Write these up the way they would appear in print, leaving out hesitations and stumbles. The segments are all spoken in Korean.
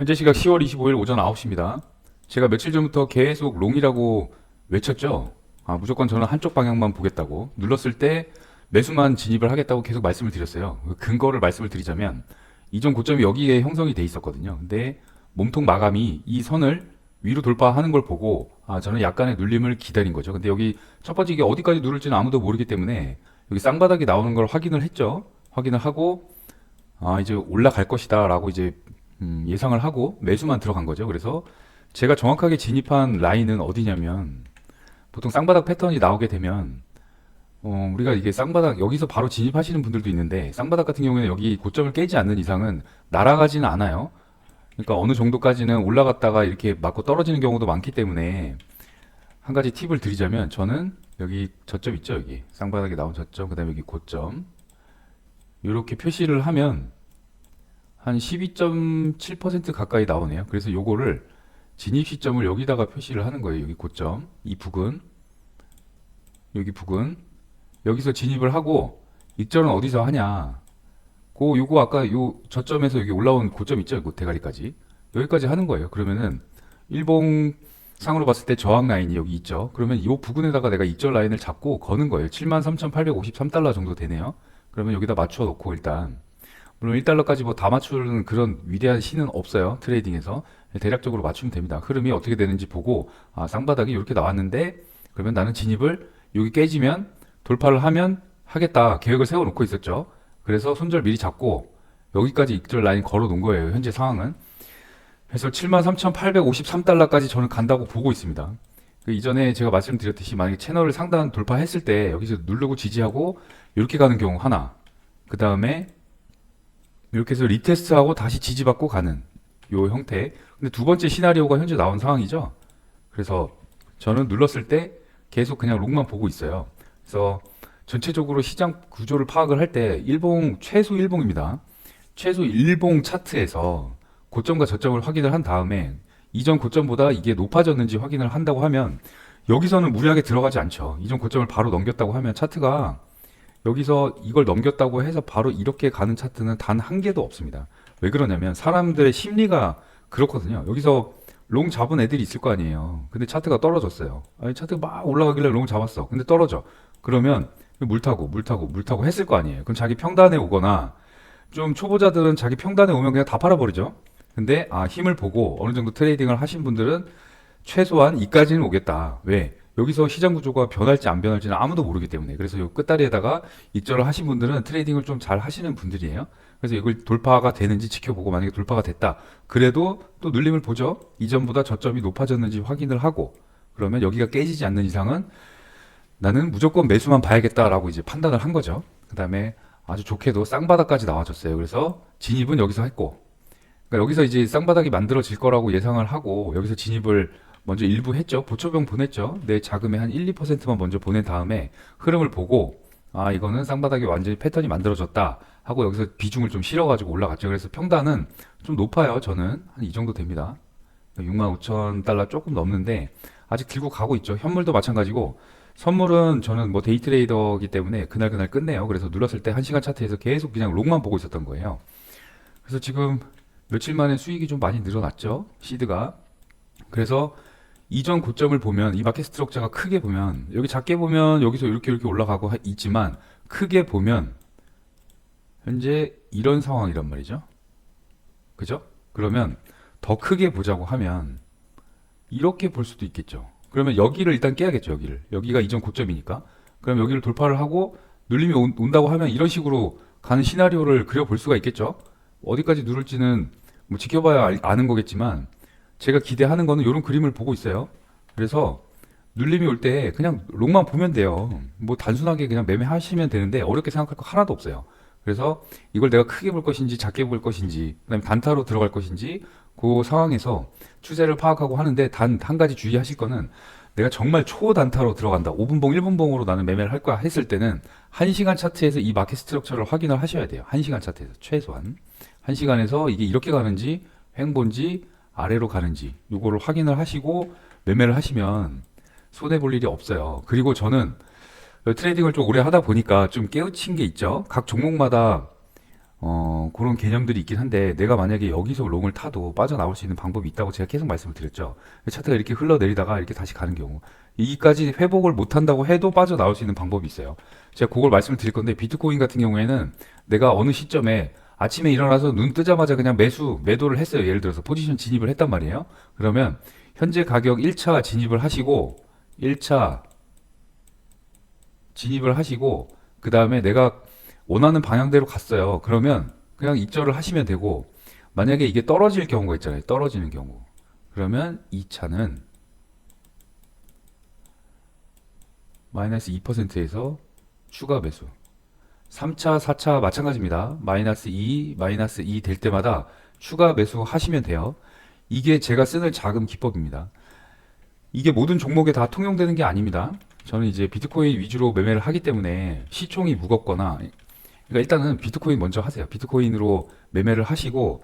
현재 시각 10월 25일 오전 9시입니다. 제가 며칠 전부터 계속 롱이라고 외쳤죠. 무조건 저는 한쪽 방향만 보겠다고. 눌렀을 때 매수만 진입을 하겠다고 계속 말씀을 드렸어요. 그 근거를 말씀을 드리자면 이전 고점이 여기에 형성이 돼 있었거든요. 근데 몸통 마감이 이 선을 위로 돌파하는 걸 보고 저는 약간의 눌림을 기다린 거죠. 근데 여기 첫 번째 이게 어디까지 누를지는 아무도 모르기 때문에 여기 쌍바닥이 나오는 걸 확인을 했죠. 확인을 하고 이제 올라갈 것이다 라고 이제 예상을 하고 매수만 들어간 거죠. 그래서 제가 정확하게 진입한 라인은 어디냐면 보통 쌍바닥 패턴이 나오게 되면 우리가 이게 쌍바닥 여기서 바로 진입하시는 분들도 있는데 쌍바닥 같은 경우에는 여기 고점을 깨지 않는 이상은 날아가지는 않아요. 그러니까 어느 정도까지는 올라갔다가 이렇게 맞고 떨어지는 경우도 많기 때문에 한 가지 팁을 드리자면 저는 여기 저점 있죠. 여기 쌍바닥에 나온 저점 그 다음에 여기 고점 이렇게 표시를 하면 한 12.7% 가까이 나오네요. 그래서 요거를 진입 시점을 여기다가 표시를 하는 거예요. 여기 고점, 이 부근, 여기 부근, 여기서 진입을 하고 익절은 어디서 하냐? 요거 아까 요 저점에서 여기 올라온 고점 있죠? 그 대가리까지 여기까지 하는 거예요. 그러면은 일봉 상으로 봤을 때 저항 라인이 여기 있죠. 그러면 이 부근에다가 내가 익절 라인을 잡고 거는 거예요. 73,853달러 정도 되네요. 그러면 여기다 맞춰 놓고 일단 물론 1달러까지 뭐 다 맞추는 그런 위대한 신은 없어요. 트레이딩에서. 대략적으로 맞추면 됩니다. 흐름이 어떻게 되는지 보고, 쌍바닥이 이렇게 나왔는데, 그러면 나는 진입을 여기 깨지면 돌파를 하면 하겠다. 계획을 세워놓고 있었죠. 그래서 손절 미리 잡고, 여기까지 익절 라인 걸어 놓은 거예요. 현재 상황은. 그래서 73,853달러까지 저는 간다고 보고 있습니다. 그 이전에 제가 말씀드렸듯이 만약에 채널을 상단 돌파했을 때 여기서 누르고 지지하고 이렇게 가는 경우 하나. 그 다음에 이렇게 해서 리테스트하고 다시 지지받고 가는 요 형태. 근데 두 번째 시나리오가 현재 나온 상황이죠. 그래서 저는 눌렀을 때 계속 그냥 롱만 보고 있어요. 그래서 전체적으로 시장 구조를 파악을 할 때 일봉 최소 일봉입니다. 최소 일봉 차트에서 고점과 저점을 확인을 한 다음에 이전 고점보다 이게 높아졌는지 확인을 한다고 하면 여기서는 무리하게 들어가지 않죠. 이전 고점을 바로 넘겼다고 하면 차트가 여기서 이걸 넘겼다고 해서 바로 이렇게 가는 차트는 단 한 개도 없습니다. 왜 그러냐면 사람들의 심리가 그렇거든요. 여기서 롱 잡은 애들이 있을 거 아니에요. 근데 차트가 떨어졌어요. 아니, 차트가 막 올라가길래 롱 잡았어. 근데 떨어져. 그러면 물 타고 했을 거 아니에요. 그럼 자기 평단에 오거나 좀 초보자들은 자기 평단에 오면 그냥 다 팔아버리죠. 근데 힘을 보고 어느 정도 트레이딩을 하신 분들은 최소한 이까지는 오겠다. 왜? 여기서 시장 구조가 변할지 안 변할지는 아무도 모르기 때문에. 그래서 이 끝다리에다가 익절을 하신 분들은 트레이딩을 좀 잘 하시는 분들이에요. 그래서 이걸 돌파가 되는지 지켜보고 만약에 돌파가 됐다. 그래도 또 눌림을 보죠. 이전보다 저점이 높아졌는지 확인을 하고 그러면 여기가 깨지지 않는 이상은 나는 무조건 매수만 봐야겠다라고 이제 판단을 한 거죠. 그 다음에 아주 좋게도 쌍바닥까지 나와줬어요. 그래서 진입은 여기서 했고 그러니까 여기서 이제 쌍바닥이 만들어질 거라고 예상을 하고 여기서 진입을 먼저 일부 했죠. 보초병 보냈죠. 내 자금의 한 1, 2%만 먼저 보낸 다음에 흐름을 보고 이거는 쌍바닥이 완전히 패턴이 만들어졌다 하고 여기서 비중을 좀 실어가지고 올라갔죠. 그래서 평단은 좀 높아요. 저는 한 이 정도 됩니다. 65,000달러 조금 넘는데 아직 들고 가고 있죠. 현물도 마찬가지고 선물은 저는 뭐 데이트레이더이기 때문에 그날 끝내요. 그래서 눌렀을 때 1시간 차트에서 계속 그냥 롱만 보고 있었던 거예요. 그래서 지금 며칠 만에 수익이 좀 많이 늘어났죠. 시드가. 그래서 이전 고점을 보면 이 마켓 스트럭처가 크게 보면 여기 작게 보면 여기서 이렇게 올라가고 있지만 크게 보면 현재 이런 상황이란 말이죠. 그죠? 그러면 더 크게 보자고 하면 이렇게 볼 수도 있겠죠. 그러면 여기를 일단 깨야겠죠. 여기가 이전 고점이니까. 그럼 여기를 돌파를 하고 눌림이 온다고 하면 이런 식으로 가는 시나리오를 그려볼 수가 있겠죠. 어디까지 누를지는 뭐 지켜봐야 아는 거겠지만 제가 기대하는 거는 이런 그림을 보고 있어요. 그래서 눌림이 올 때 그냥 롱만 보면 돼요. 뭐 단순하게 그냥 매매하시면 되는데 어렵게 생각할 거 하나도 없어요. 그래서 이걸 내가 크게 볼 것인지 작게 볼 것인지 그다음에 단타로 들어갈 것인지 그 상황에서 추세를 파악하고 하는데 단 한 가지 주의하실 거는 내가 정말 초단타로 들어간다. 5분봉, 1분봉으로 나는 매매를 할 거야 했을 때는 1시간 차트에서 이 마켓 스트럭처를 확인을 하셔야 돼요. 1시간 차트에서 최소한. 1시간에서 이게 이렇게 가는지 횡보인지 아래로 가는지 요거를 확인을 하시고 매매를 하시면 손해 볼 일이 없어요. 그리고 저는 트레이딩을 좀 오래 하다 보니까 좀 깨우친 게 있죠. 각 종목마다 그런 개념들이 있긴 한데 내가 만약에 여기서 롱을 타도 빠져나올 수 있는 방법이 있다고 제가 계속 말씀을 드렸죠. 차트가 이렇게 흘러내리다가 이렇게 다시 가는 경우 여기까지 회복을 못 한다고 해도 빠져나올 수 있는 방법이 있어요. 제가 그걸 말씀을 드릴 건데 비트코인 같은 경우에는 내가 어느 시점에 아침에 일어나서 눈 뜨자마자 그냥 매도를 했어요. 예를 들어서 포지션 진입을 했단 말이에요. 그러면 현재 가격 1차 진입을 하시고 1차 진입을 하시고 그 다음에 내가 원하는 방향대로 갔어요. 그러면 그냥 입절을 하시면 되고 만약에 이게 떨어질 경우가 있잖아요. 떨어지는 경우. 그러면 2차는 마이너스 2%에서 추가 매수. 3차, 4차 마찬가지입니다. 마이너스 2, 마이너스 2 될 때마다 추가 매수 하시면 돼요. 이게 제가 쓰는 자금 기법입니다. 이게 모든 종목에 다 통용되는 게 아닙니다. 저는 이제 비트코인 위주로 매매를 하기 때문에 시총이 무겁거나 그러니까 일단은 비트코인 먼저 하세요. 비트코인으로 매매를 하시고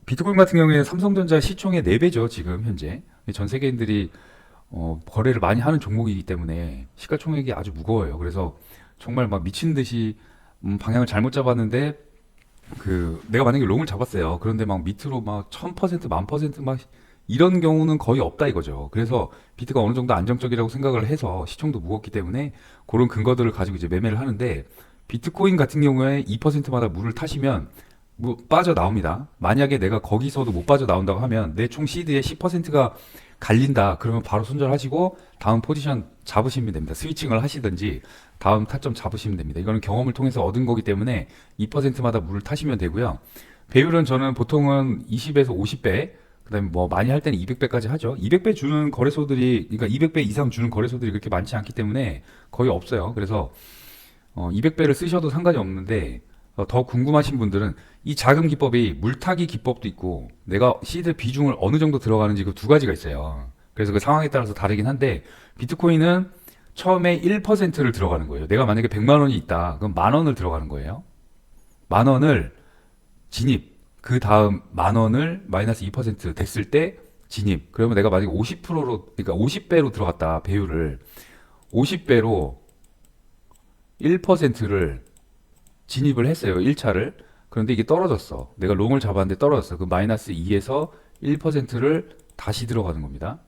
비트코인 같은 경우에 삼성전자 시총의 4배죠. 지금 현재 전 세계인들이 거래를 많이 하는 종목이기 때문에 시가총액이 아주 무거워요. 그래서 정말 막 미친 듯이 방향을 잘못 잡았는데 내가 만약에 롱을 잡았어요. 그런데 막 밑으로 막 1000%, 1000%막 이런 경우는 거의 없다 이거죠. 그래서 비트가 어느 정도 안정적이라고 생각을 해서 시총도 무겁기 때문에 그런 근거들을 가지고 이제 매매를 하는데 비트코인 같은 경우에 2%마다 물을 타시면 빠져나옵니다. 만약에 내가 거기서도 못 빠져나온다고 하면 내 총 시드의 10%가 갈린다. 그러면 바로 손절하시고 다음 포지션 잡으시면 됩니다. 스위칭을 하시든지 다음 타점 잡으시면 됩니다. 이거는 경험을 통해서 얻은 거기 때문에 2%마다 물을 타시면 되고요. 배율은 저는 보통은 20에서 50배, 그다음에 뭐 많이 할 때는 200배까지 하죠. 200배 주는 거래소들이, 그러니까 200배 이상 주는 거래소들이 그렇게 많지 않기 때문에 거의 없어요. 그래서 200배를 쓰셔도 상관이 없는데 더 궁금하신 분들은 이 자금 기법이 물타기 기법도 있고 내가 시드 비중을 어느 정도 들어가는지 그 두 가지가 있어요. 그래서 그 상황에 따라서 다르긴 한데 비트코인은 처음에 1%를 들어가는 거예요. 내가 만약에 100만 원이 있다. 그럼 만 원을 들어가는 거예요. 만 원을 진입. 그 다음 만 원을 마이너스 2% 됐을 때 진입. 그러면 내가 만약에 50%로, 그러니까 50배로 들어갔다. 배율을. 50배로 1%를 진입을 했어요. 1차를. 그런데 이게 떨어졌어. 내가 롱을 잡았는데 떨어졌어. 그 마이너스 2에서 1%를 다시 들어가는 겁니다.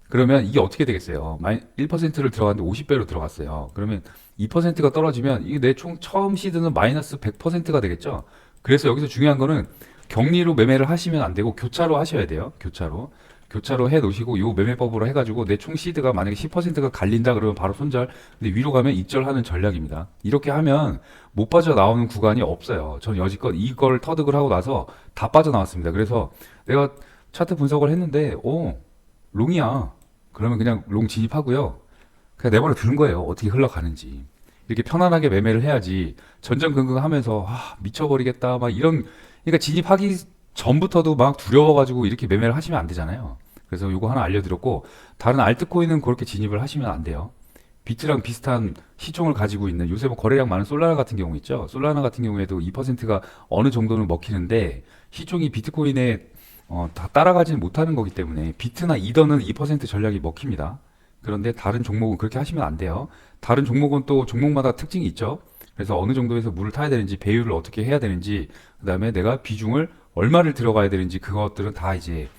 그러면 이게 어떻게 되겠어요? 1%를 들어갔는데 50배로 들어갔어요. 그러면 2%가 떨어지면 이게 내 총 처음 시드는 마이너스 100%가 되겠죠? 그래서 여기서 중요한 거는 격리로 매매를 하시면 안 되고 교차로 하셔야 돼요. 교차로. 교차로 해 놓으시고 요 매매법으로 해가지고 내 총 시드가 만약에 10%가 갈린다 그러면 바로 손절. 근데 위로 가면 입절하는 전략입니다. 이렇게 하면 못 빠져나오는 구간이 없어요. 전 여지껏 이걸 터득을 하고 나서 다 빠져나왔습니다. 그래서 내가 차트 분석을 했는데 롱이야. 그러면 그냥 롱 진입하고요. 그냥 내버려 두는 거예요. 어떻게 흘러가는지. 이렇게 편안하게 매매를 해야지 전전긍긍 하면서 미쳐버리겠다 막 이런, 그러니까 진입하기 전부터도 막 두려워가지고 이렇게 매매를 하시면 안 되잖아요. 그래서 요거 하나 알려드렸고 다른 알트코인은 그렇게 진입을 하시면 안 돼요. 비트랑 비슷한 시총을 가지고 있는 요새 뭐 거래량 많은 솔라나 같은 경우 있죠. 솔라나 같은 경우에도 2%가 어느 정도는 먹히는데 시총이 비트코인에 다 따라가지는 못하는 거기 때문에 비트나 이더는 2% 전략이 먹힙니다. 그런데 다른 종목은 그렇게 하시면 안 돼요. 다른 종목은 또 종목마다 특징이 있죠. 그래서 어느 정도에서 물을 타야 되는지 배율을 어떻게 해야 되는지 그다음에 내가 비중을 얼마를 들어가야 되는지 그것들은 다 이제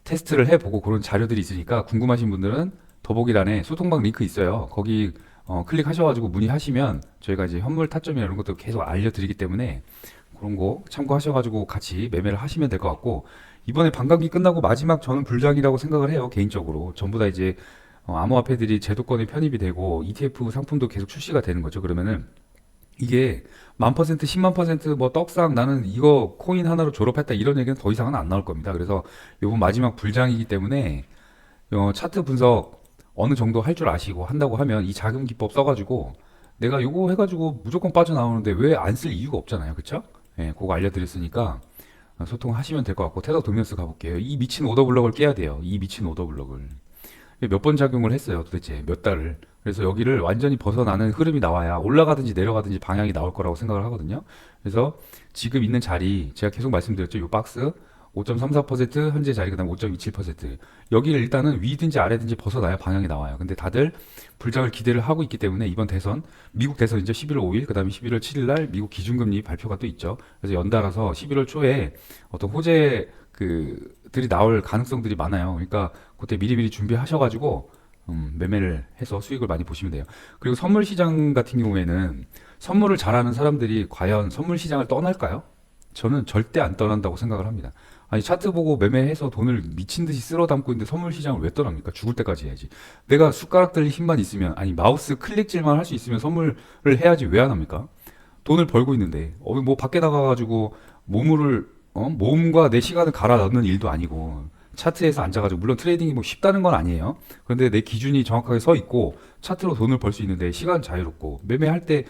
테스트를 해보고 그런 자료들이 있으니까 궁금하신 분들은 더보기란에 소통방 링크 있어요. 거기 클릭하셔가지고 문의하시면 저희가 이제 현물 타점이나 이런 것도 계속 알려드리기 때문에 그런 거 참고하셔가지고 같이 매매를 하시면 될 것 같고 이번에 반감기 끝나고 마지막 저는 불장이라고 생각을 해요. 개인적으로 전부 다 이제 암호화폐들이 제도권에 편입이 되고 ETF 상품도 계속 출시가 되는 거죠. 그러면은 이게 10,000%, 100,000% 뭐 떡상 나는 이거 코인 하나로 졸업했다 이런 얘기는 더 이상은 안 나올 겁니다. 그래서 이번 마지막 불장이기 때문에 차트 분석 어느 정도 할 줄 아시고 한다고 하면 이 자금 기법 써가지고 내가 요거 해가지고 무조건 빠져나오는데 왜 안 쓸 이유가 없잖아요. 그쵸? 예, 그거 알려드렸으니까 소통하시면 될 것 같고 테더 도면스 가볼게요. 이 미친 오더블럭을 깨야 돼요. 이 미친 오더블럭을. 몇 번 작용을 했어요. 도대체 몇 달을. 그래서 여기를 완전히 벗어나는 흐름이 나와야 올라가든지 내려가든지 방향이 나올 거라고 생각을 하거든요. 그래서 지금 있는 자리 제가 계속 말씀드렸죠. 이 박스 5.34% 현재 자리 그다음 5.27%. 여기를 일단은 위든지 아래든지 벗어나야 방향이 나와요. 근데 다들 불장을 기대를 하고 있기 때문에 이번 대선 미국 대선이죠. 11월 5일 그다음에 11월 7일 날 미국 기준금리 발표가 또 있죠. 그래서 연달아서 11월 초에 어떤 호재 그들이 나올 가능성들이 많아요. 그러니까 그때 미리미리 준비하셔가지고 매매를 해서 수익을 많이 보시면 돼요. 그리고 선물 시장 같은 경우에는 선물을 잘하는 사람들이 과연 선물 시장을 떠날까요? 저는 절대 안 떠난다고 생각을 합니다. 아니 차트 보고 매매해서 돈을 미친 듯이 쓸어 담고 있는데 선물 시장을 왜 떠납니까? 죽을 때까지 해야지. 내가 숟가락 들 힘만 있으면 아니 마우스 클릭질만 할 수 있으면 선물을 해야지 왜 안 합니까? 돈을 벌고 있는데 뭐 밖에 나가가지고 몸과 내 시간을 갈아 넣는 일도 아니고 차트에서 앉아가지고 물론 트레이딩이 뭐 쉽다는 건 아니에요. 그런데 내 기준이 정확하게 서 있고 차트로 돈을 벌 수 있는데 시간 자유롭고 매매할 때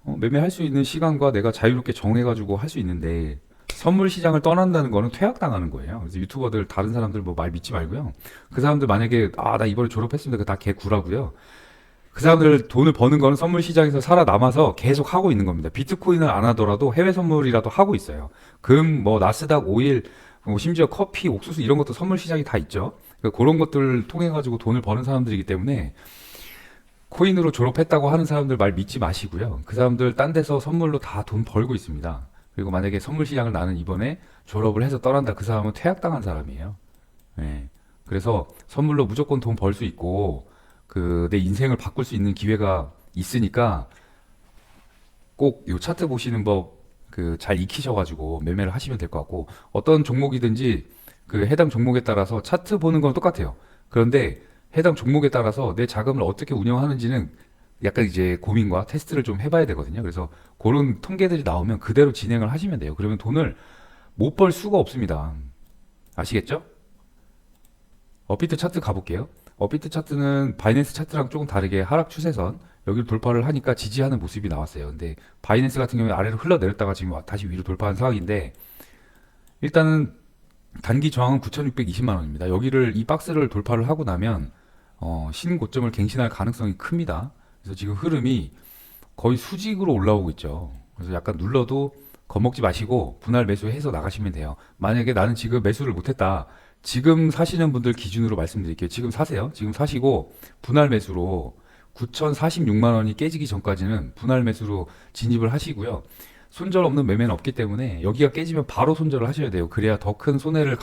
매매할 수 있는 시간과 내가 자유롭게 정해가지고 할 수 있는데 선물 시장을 떠난다는 거는 퇴학당하는 거예요. 그래서 유튜버들 다른 사람들 뭐 말 믿지 말고요. 그 사람들 만약에 나 이번에 졸업했습니다. 그거 다 개구라고요. 그 사람들 돈을 버는 거는 선물 시장에서 살아남아서 계속 하고 있는 겁니다. 비트코인을 안 하더라도 해외 선물이라도 하고 있어요. 금, 뭐 나스닥, 오일, 뭐 심지어 커피, 옥수수 이런 것도 선물 시장이 다 있죠. 그러니까 그런 것들 통해 가지고 돈을 버는 사람들이기 때문에 코인으로 졸업했다고 하는 사람들 말 믿지 마시고요. 그 사람들 딴 데서 선물로 다 돈 벌고 있습니다. 그리고 만약에 선물 시장을 나는 이번에 졸업을 해서 떠난다. 그 사람은 퇴학당한 사람이에요. 예. 그래서 선물로 무조건 돈 벌 수 있고 내 인생을 바꿀 수 있는 기회가 있으니까 꼭 요 차트 보시는 법 잘 익히셔가지고 매매를 하시면 될 것 같고 어떤 종목이든지 해당 종목에 따라서 차트 보는 건 똑같아요. 그런데 해당 종목에 따라서 내 자금을 어떻게 운영하는지는 약간 이제 고민과 테스트를 좀 해봐야 되거든요. 그래서 그런 통계들이 나오면 그대로 진행을 하시면 돼요. 그러면 돈을 못 벌 수가 없습니다. 아시겠죠? 업비트 차트 가볼게요. 업비트 차트는 바이낸스 차트랑 조금 다르게 하락 추세선 여기를 돌파를 하니까 지지하는 모습이 나왔어요. 근데 바이낸스 같은 경우에 아래로 흘러내렸다가 지금 다시 위로 돌파한 상황인데 일단은 단기 저항은 9,620만 원입니다. 여기를 이 박스를 돌파를 하고 나면 신고점을 갱신할 가능성이 큽니다. 그래서 지금 흐름이 거의 수직으로 올라오고 있죠. 그래서 약간 눌러도 겁먹지 마시고 분할 매수해서 나가시면 돼요. 만약에 나는 지금 매수를 못했다. 지금 사시는 분들 기준으로 말씀드릴게요. 지금 사세요. 지금 사시고 분할 매수로 9,046만 원이 깨지기 전까지는 분할 매수로 진입을 하시고요. 손절 없는 매매는 없기 때문에 여기가 깨지면 바로 손절을 하셔야 돼요. 그래야 더 큰 손해를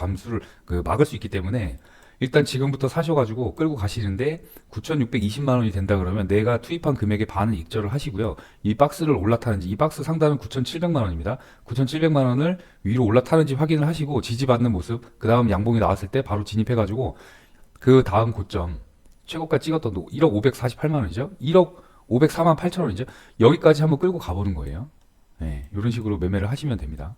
막을 수 있기 때문에 일단 지금부터 사셔가지고 끌고 가시는데 9,620만 원이 된다 그러면 내가 투입한 금액의 반은 익절을 하시고요. 이 박스를 올라타는지 이 박스 상단은 9,700만 원입니다. 9,700만 원을 위로 올라타는지 확인을 하시고 지지받는 모습 그 다음 양봉이 나왔을 때 바로 진입해가지고 그 다음 고점 최고가 찍었던 1억 548만 원이죠. 1억 504만 8천 원이죠. 여기까지 한번 끌고 가보는 거예요. 네, 이런 식으로 매매를 하시면 됩니다.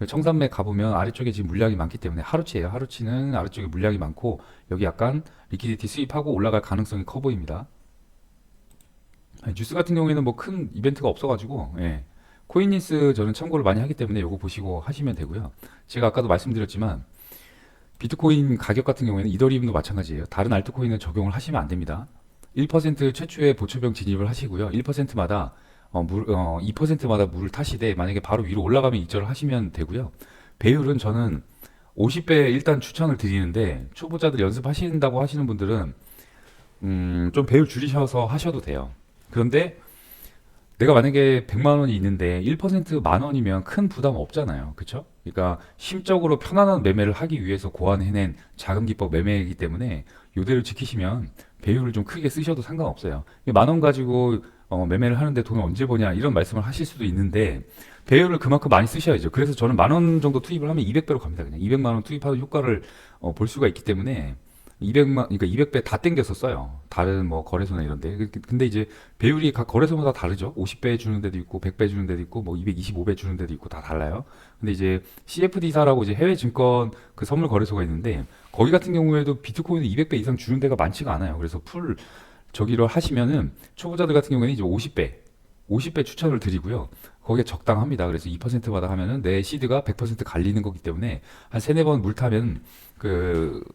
청산맥 가보면 아래쪽에 지금 물량이 많기 때문에 하루치예요. 하루치는 아래쪽에 물량이 많고 여기 약간 리퀴디티 수입하고 올라갈 가능성이 커 보입니다. 뉴스 같은 경우에는 뭐 큰 이벤트가 없어가지고 코인니스 저는 참고를 많이 하기 때문에 이거 보시고 하시면 되고요. 제가 아까도 말씀드렸지만 비트코인 가격 같은 경우에는 이더리움도 마찬가지예요. 다른 알트코인은 적용을 하시면 안 됩니다. 1% 최초의 보초병 진입을 하시고요. 1%마다 2%마다 물을 타시되 만약에 바로 위로 올라가면 입절을 하시면 되고요. 배율은 저는 50배 일단 추천을 드리는데 초보자들 연습하신다고 하시는 분들은 좀 배율 줄이셔서 하셔도 돼요. 그런데 내가 만약에 100만 원이 있는데 1% 만 원이면 큰 부담 없잖아요. 그쵸? 그러니까 심적으로 편안한 매매를 하기 위해서 고안해낸 자금 기법 매매이기 때문에 요대로 지키시면 배율을 좀 크게 쓰셔도 상관없어요. 만 원 가지고 매매를 하는데 돈을 언제 버냐 이런 말씀을 하실 수도 있는데 배율을 그만큼 많이 쓰셔야죠. 그래서 저는 만 원 정도 투입을 하면 200배로 갑니다. 그냥 200만 원 투입하는 효과를 볼 수가 있기 때문에 200배 다 땡겨서 써요. 다른 뭐 거래소나 이런데. 근데 이제 배율이 각 거래소마다 다르죠. 50배 주는 데도 있고 100배 주는 데도 있고 뭐 225배 주는 데도 있고 다 달라요. 근데 이제 CFD사라고 이제 해외 증권 선물 거래소가 있는데 거기 같은 경우에도 비트코인을 200배 이상 주는 데가 많지가 않아요. 그래서 저기를 하시면은 초보자들 같은 경우에는 이제 50배 추천을 드리고요. 거기에 적당합니다. 그래서 2%마다 하면은 내 시드가 100% 갈리는 거기 때문에 한 3, 4번 물 타면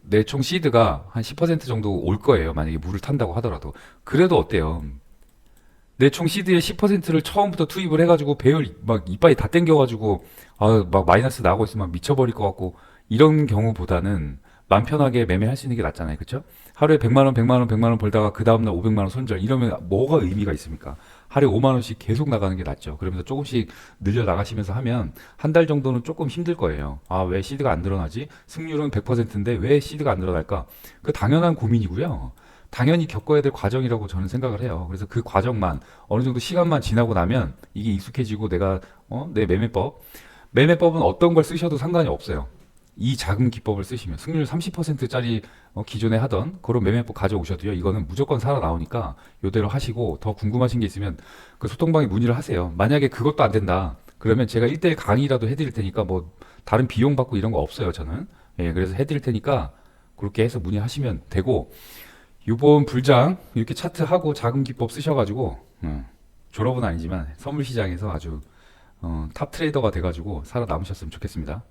내 총 시드가 한 10% 정도 올 거예요. 만약에 물을 탄다고 하더라도. 그래도 어때요? 내 총 시드의 10%를 처음부터 투입을 해가지고 배열 막 이빨이 다 땡겨가지고 막 마이너스 나고 있으면 막 미쳐버릴 것 같고 이런 경우보다는 맘 편하게 매매할 수 있는 게 낫잖아요. 그쵸? 하루에 100만 원, 100만 원, 100만 원 벌다가 그 다음날 500만 원 손절. 이러면 뭐가 의미가 있습니까? 하루에 5만 원씩 계속 나가는 게 낫죠. 그러면서 조금씩 늘려 나가시면서 하면 한 달 정도는 조금 힘들 거예요. 아, 왜 시드가 안 늘어나지? 승률은 100%인데 왜 시드가 안 늘어날까? 그 당연한 고민이고요. 당연히 겪어야 될 과정이라고 저는 생각을 해요. 그래서 그 과정만 어느 정도 시간만 지나고 나면 이게 익숙해지고 내가 내 매매법은 어떤 걸 쓰셔도 상관이 없어요. 이 자금 기법을 쓰시면 승률 30%짜리 기존에 하던 그런 매매법 가져오셔도요. 이거는 무조건 살아나오니까 요대로 하시고 더 궁금하신 게 있으면 그 소통방에 문의를 하세요. 만약에 그것도 안 된다. 그러면 제가 1대1 강의라도 해드릴 테니까 뭐 다른 비용 받고 이런 거 없어요. 저는. 예, 그래서 해드릴 테니까 그렇게 해서 문의하시면 되고 요번 불장 이렇게 차트하고 자금 기법 쓰셔가지고 졸업은 아니지만 선물 시장에서 아주 탑 트레이더가 돼가지고 살아남으셨으면 좋겠습니다.